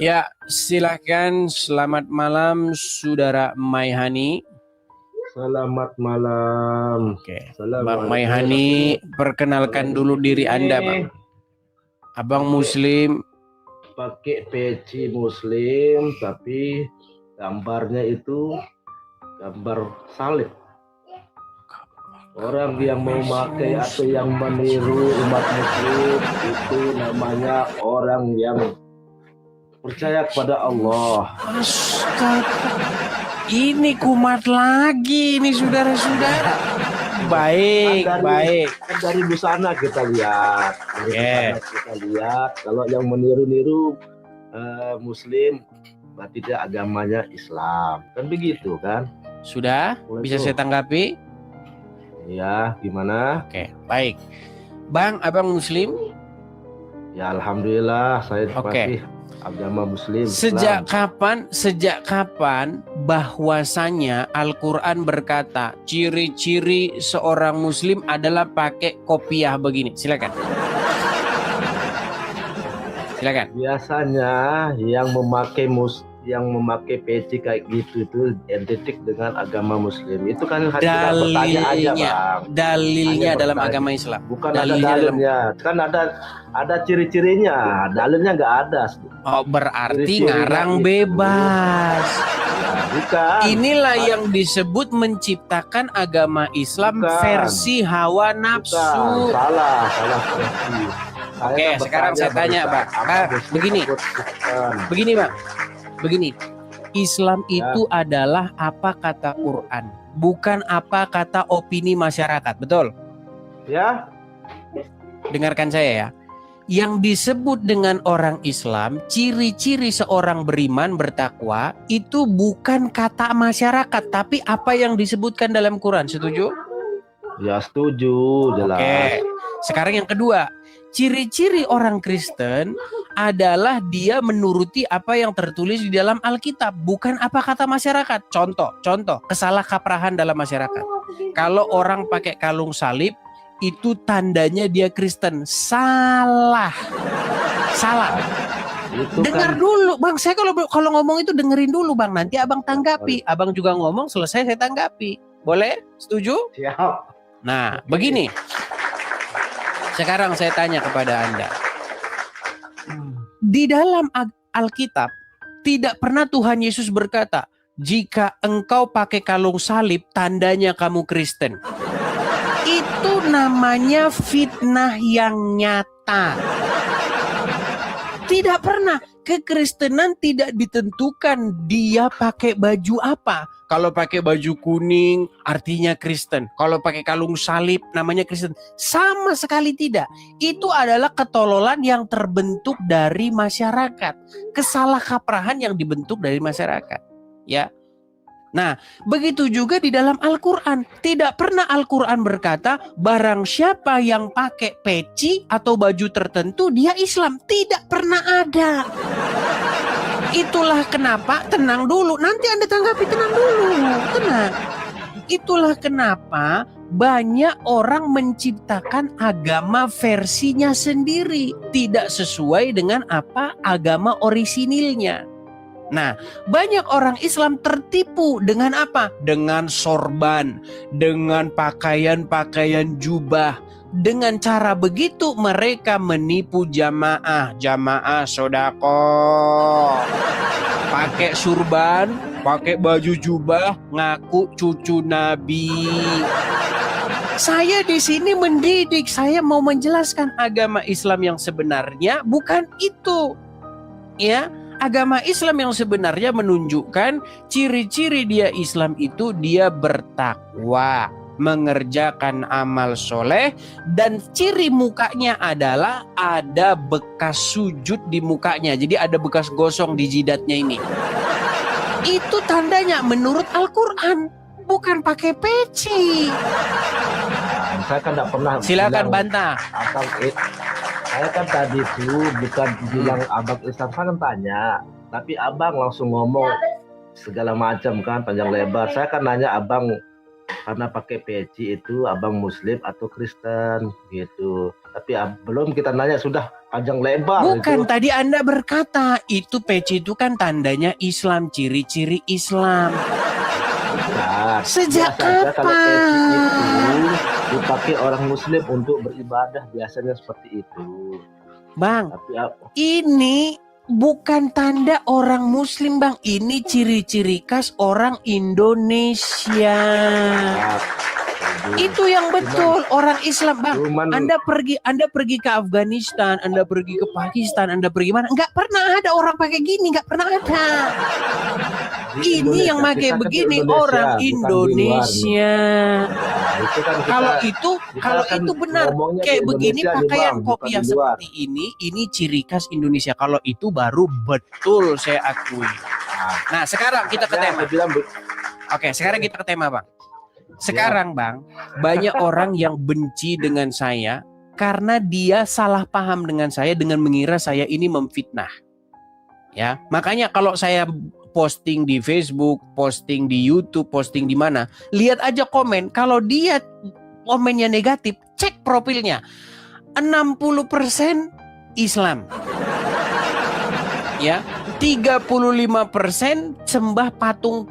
Ya, silakan. Selamat malam, Saudara Maihani. Selamat malam. Oke, Bang Assalamualaikum. Maihani, perkenalkan dulu diri Anda, Bang. Abang Muslim. Pakai peci Muslim, tapi gambarnya itu gambar salib. Orang yang memakai atau yang meniru umat Muslim itu namanya orang yang percaya kepada Allah. Ini kumat lagi, ini saudara-saudara. Baik, baik. Dari busana kita lihat. Kita lihat kalau yang meniru-niru Muslim, berarti dia agamanya Islam. Kan begitu kan? Sudah? Bisa saya tanggapi? Ya, gimana? Oke, baik. Bang, abang Muslim? Ya, alhamdulillah saya masih agama Muslim. Sejak kapan bahwasanya Al-Quran berkata ciri-ciri seorang Muslim adalah pakai kopiah begini? Silakan. Silakan. Biasanya yang memakai peci kayak gitu itu identik dengan agama Muslim. Itu kan dalilnya dalam agama Islam. Bukan dalilnya. Kan ada ciri-cirinya. Dalilnya nggak ada. Oh, berarti ngarang bebas. Bukan. Inilah yang disebut menciptakan agama Islam versi hawa nafsu. Salah. Oke, sekarang saya tanya, Pak. Begini, Pak. Begini, Islam itu adalah apa kata Quran, bukan apa kata opini masyarakat, betul? Ya. Dengarkan saya ya. Yang disebut dengan orang Islam, ciri-ciri seorang beriman bertakwa itu bukan kata masyarakat, tapi apa yang disebutkan dalam Quran. Setuju? Ya, setuju, jelas. Oke. Sekarang yang kedua, ciri-ciri orang Kristen adalah dia menuruti apa yang tertulis di dalam Alkitab, bukan apa kata masyarakat. Contoh, kesalahkaprahan dalam masyarakat. Kalau orang pakai kalung salib, itu tandanya dia Kristen. Salah. Dengar dulu, Bang. Saya kalau ngomong itu dengerin dulu, Bang. Nanti Abang tanggapi. Abang juga ngomong, selesai saya tanggapi. Boleh? Setuju? Siap. Nah, begini. Sekarang saya tanya kepada Anda. Di dalam Alkitab, tidak pernah Tuhan Yesus berkata, jika engkau pakai kalung salib, tandanya kamu Kristen. Itu namanya fitnah yang nyata. Tidak pernah. Kekristenan tidak ditentukan dia pakai baju apa. Kalau pakai baju kuning artinya Kristen. Kalau pakai kalung salib namanya Kristen. Sama sekali tidak. Itu adalah ketololan yang terbentuk dari masyarakat. Kesalahkaprahan yang dibentuk dari masyarakat. Ya. Nah, begitu juga di dalam Al-Quran. Tidak pernah Al-Quran berkata, barang siapa yang pakai peci atau baju tertentu, dia Islam. Tidak pernah ada. Itulah kenapa, tenang dulu. Nanti Anda tanggapi, tenang dulu. Tenang. Itulah kenapa banyak orang menciptakan agama versinya sendiri. Tidak sesuai dengan apa agama orisinilnya. Nah, banyak orang Islam tertipu dengan apa? Dengan sorban, dengan pakaian-pakaian jubah. Dengan cara begitu mereka menipu jamaah sodako. Pakai surban, pakai baju jubah, ngaku cucu Nabi. Saya di sini mendidik, saya mau menjelaskan agama Islam yang sebenarnya bukan itu. Ya. Agama Islam yang sebenarnya menunjukkan ciri-ciri dia Islam itu dia bertakwa, mengerjakan amal soleh, dan ciri mukanya adalah ada bekas sujud di mukanya. Jadi ada bekas gosong di jidatnya ini. Itu tandanya menurut Al-Quran, bukan pakai peci. Saya kan tidak pernah. Silakan bantah. Saya kan tadi itu bukan bilang abang Islam, saya kan tanya, tapi abang langsung ngomong segala macam kan panjang lebar. Saya kan nanya abang karena pakai peci itu abang Muslim atau Kristen gitu. Tapi belum kita nanya sudah panjang lebar. Bukan, itu. tadi Anda berkata itu peci itu kan tandanya Islam, ciri-ciri Islam. Bukan. Sejak Biasa aja kalau peci itu kapan? dipakai orang Muslim untuk beribadah, biasanya seperti itu. Bang, Tapi ini bukan tanda orang Muslim, Bang. Ini ciri-ciri khas orang Indonesia. Itu yang betul orang Islam, Bang. cuman Anda pergi ke Afghanistan, Anda pergi ke Pakistan, Anda pergi mana? Nggak pernah ada orang pakai gini, nggak pernah ada. di Ini yang Indonesia, pakai kita kan di begini Indonesia, orang bukan di luar nih. Indonesia. Nah, itu kan kita, Kalau kan itu benar, ngomongnya di kayak begini Indonesia nih, pakaian Bang, bukan kopiah di luar. seperti ini ciri khas Indonesia. Kalau itu baru betul saya akui. Nah, sekarang kita ke Ya, tema. saya bilang Oke, sekarang kita ke tema, Bang. Sekarang, Bang, banyak orang yang benci dengan saya karena dia salah paham dengan saya dengan mengira saya ini memfitnah. Ya, makanya kalau saya posting di Facebook, posting di YouTube, posting di mana, lihat aja komen. Kalau dia komennya negatif, cek profilnya. 60% Islam. Ya, 35% sembah patung.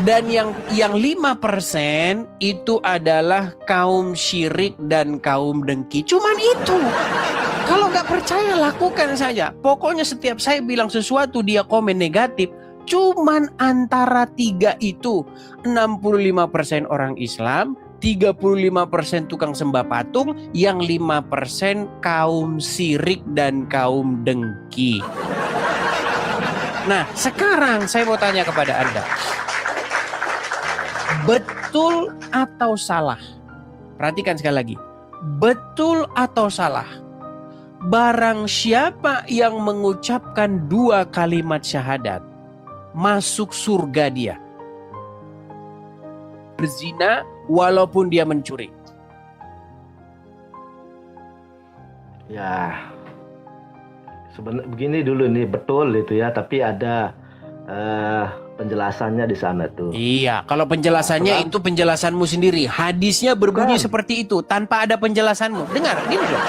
Dan yang 5% itu adalah kaum syirik dan kaum dengki. Cuman itu. Kalau nggak percaya lakukan saja. Pokoknya setiap saya bilang sesuatu dia komen negatif. Cuman antara 3 itu 65% orang Islam, 35% tukang sembah patung, yang 5% kaum syirik dan kaum dengki. Nah, sekarang saya mau tanya kepada Anda. Betul atau salah? Perhatikan sekali lagi. Betul atau salah? Barang siapa yang mengucapkan 2 kalimat syahadat, masuk surga dia. Berzina walaupun dia mencuri. ya sebenarnya begini dulu nih, betul itu ya, tapi ada penjelasannya di sana tuh. Iya, kalau penjelasannya itu penjelasanmu sendiri. Hadisnya berbunyi Bukan. seperti itu tanpa ada penjelasanmu. Dengar, gini loh.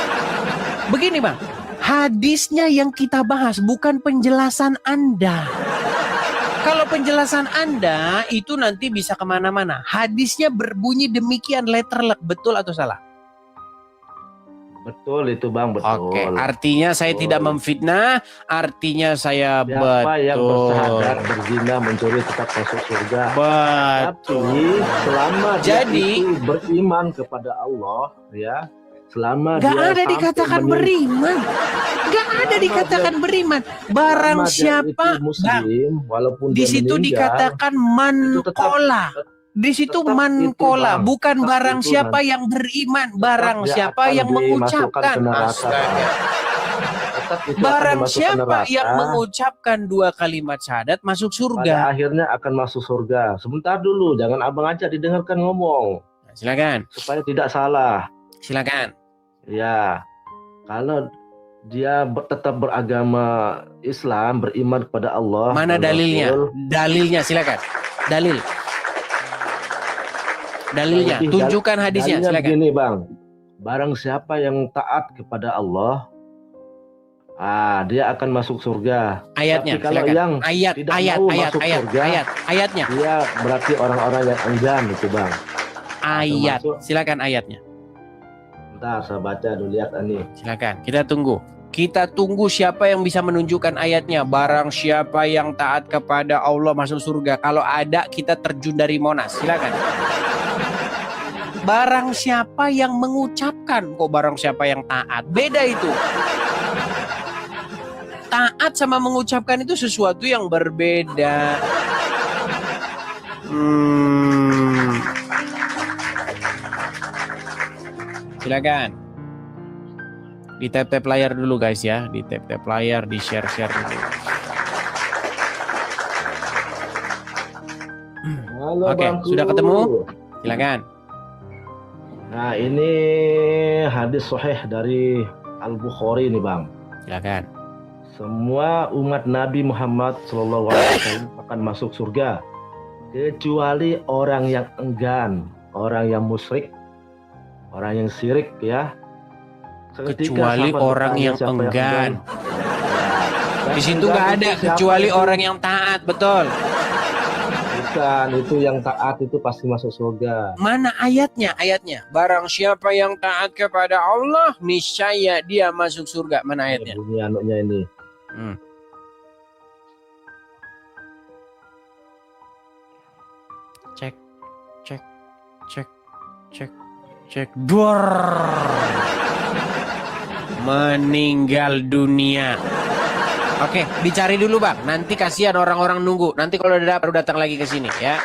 Begini, Bang. Hadisnya yang kita bahas bukan penjelasan Anda. Kalau penjelasan Anda itu nanti bisa kemana-mana. Hadisnya berbunyi demikian letterlek, betul atau salah? Betul itu, Bang, betul. Oke, artinya saya Betul. tidak memfitnah, artinya saya Siapa yang betul. bersahadat, berzina, mencuri tetap masuk surga. Betul. Tapi selama Jadi- dia itu beriman kepada Allah, ya, selama Gak dia ada sampai dikatakan beriman. Gak ada Selama dikatakan dia- beriman. Barang selama dia siapa, itu Muslim, walaupun di dia situ meninggal, dikatakan itu tetap- mankola. Di situ tetap mankola, itu, Bang. bukan Tetap barang itu, siapa Bang. yang beriman, barang dia siapa akan yang dimasukkan mengucapkan. ke neraka, Astaga. Bang. Tetap itu akan Barang dimasukkan siapa neraka, yang mengucapkan 2 kalimat syahadat masuk pada surga. akhirnya akan masuk surga. Sebentar dulu, jangan abang aja didengarkan ngomong Silakan, supaya tidak salah. silakan. Ya, kalau dia tetap beragama Islam, beriman kepada Allah. Mana dan dalilnya? Rasul, Dalilnya silakan. Dalilnya, Lebih tunjukkan hadisnya, dalilnya silakan. begini, Bang. Barang siapa yang taat kepada Allah, dia akan masuk surga. Ayatnya, Tapi kalau silakan. yang Ayat, tidak ayat, mau ayat, masuk ayat, surga, ayatnya. dia berarti orang-orang yang enggan itu, Bang. Ayat, termasuk- silakan ayatnya. Ntar saya baca dulu, lihat ini. Silakan, kita tunggu. Kita tunggu siapa yang bisa menunjukkan ayatnya. Barang siapa yang taat kepada Allah masuk surga. Kalau ada, kita terjun dari Monas. Silakan. Barang siapa yang mengucapkan, kok barang siapa yang taat. Beda itu. Taat sama mengucapkan itu sesuatu yang berbeda. Silakan. Di tap-tap layar dulu guys ya, di tap-tap layar, di share-share dulu. Halo, Oke, Bangku. sudah ketemu? Silakan. Nah, ini hadis sahih dari Al-Bukhari nih, Bang. Silakan. semua umat Nabi Muhammad SAW akan masuk surga, kecuali orang yang enggan, orang yang musyrik, orang yang syirik ya. Kecuali sahabat orang bertanya, yang siapa enggan. Ya, Di situ enggan nggak ada itu siapa kecuali itu? orang yang taat, betul. Bukan, itu yang taat itu pasti masuk surga. Mana ayatnya? Ayatnya. Barang siapa yang taat kepada Allah, niscaya dia masuk surga. Mana ayatnya? Bunyi anaknya ini. Cek, cek, cek, cek, cek. Dor. Meninggal dunia. Oke, dicari dulu Bang. Nanti kasihan orang-orang nunggu. Nanti kalau udah baru datang lagi ke sini ya.